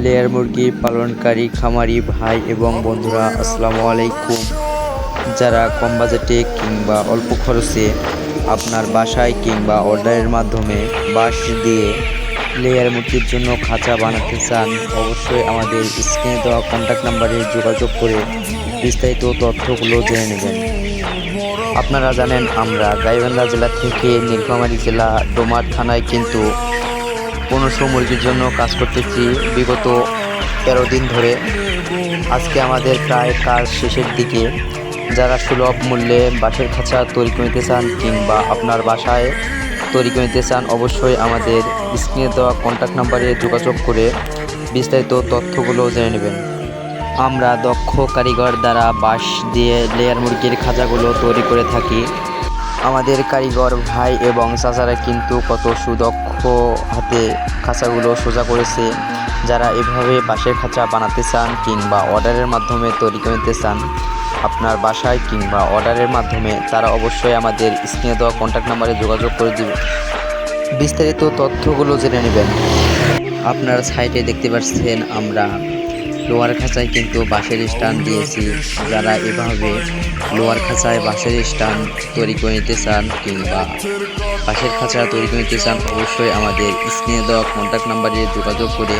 Layer মুরগি পালনকারী খামারি ভাই এবং বন্ধুরা, আসসালামু আলাইকুম। যারা কম বাজেটে কিংবা অল্প খরচে আপনার বাসায় কিংবা অর্ডারের মাধ্যমে বাঁশ দিয়ে লেয়ার মুরগির জন্য খাঁচা বানাতে চান, অবশ্যই আমাদের স্ক্রিনে দেওয়া কন্ট্যাক্ট নাম্বারে যোগাযোগ করে বিস্তারিত তথ্যগুলো জেনে নেবেন। আপনারা জানেন, আমরা গাইবান্ধা জেলা থেকে নীলফামারী জেলা ডোমার থানায় কিন্তু 1500 মুরগির জন্য কাজ করতেছি বিগত 13 দিন ধরে। আজকে আমাদের প্রায় কাজ শেষের দিকে। যারা সুলভ মূল্যে বাঁশের খাঁচা তৈরি করে নিতে চান কিংবা আপনার বাসায় তৈরি করে নিতে চান, অবশ্যই আমাদের স্ক্রিনে দেওয়া কন্ট্যাক্ট নাম্বারে যোগাযোগ করে বিস্তারিত তথ্যগুলো জেনে নেবেন। আমরা দক্ষ কারিগর দ্বারা বাঁশ দিয়ে লেয়ার মুরগির খাঁচাগুলো তৈরি করে থাকি। আমাদের কারিগর ভাই এবং চাচারা কিন্তু কত সুদক্ষ হাতে খাঁচাগুলো সোজা করেছে। যারা এভাবে বাঁশের খাঁচা বানাতে চান কিংবা অর্ডারের মাধ্যমে তৈরি করে নিতে চান আপনার বাসায় কিংবা অর্ডারের মাধ্যমে, তারা অবশ্যই আমাদের স্ক্রিনে দেওয়া কন্ট্যাক্ট নাম্বারে যোগাযোগ করে দিবে, বিস্তারিত তথ্যগুলো জেনে নেবেন। আপনার সাইটে দেখতে পাচ্ছেন আমরা লোহার খাঁচায় কিন্তু বাঁশের স্ট্যান্ড দিয়েছি। যারা এভাবে লোহার খাঁচায় বাঁশের স্ট্যান্ড তৈরি করে নিতে চান কিংবা বাঁশের খাঁচা তৈরি করে নিতে চান, অবশ্যই আমাদের স্ক্রিনে দেওয়া কন্ট্যাক্ট নাম্বারে যোগাযোগ করে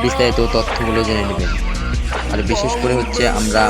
বিস্তারিত তথ্যগুলো জেনে নেবেন। আর বিশেষ করে হচ্ছে আমরা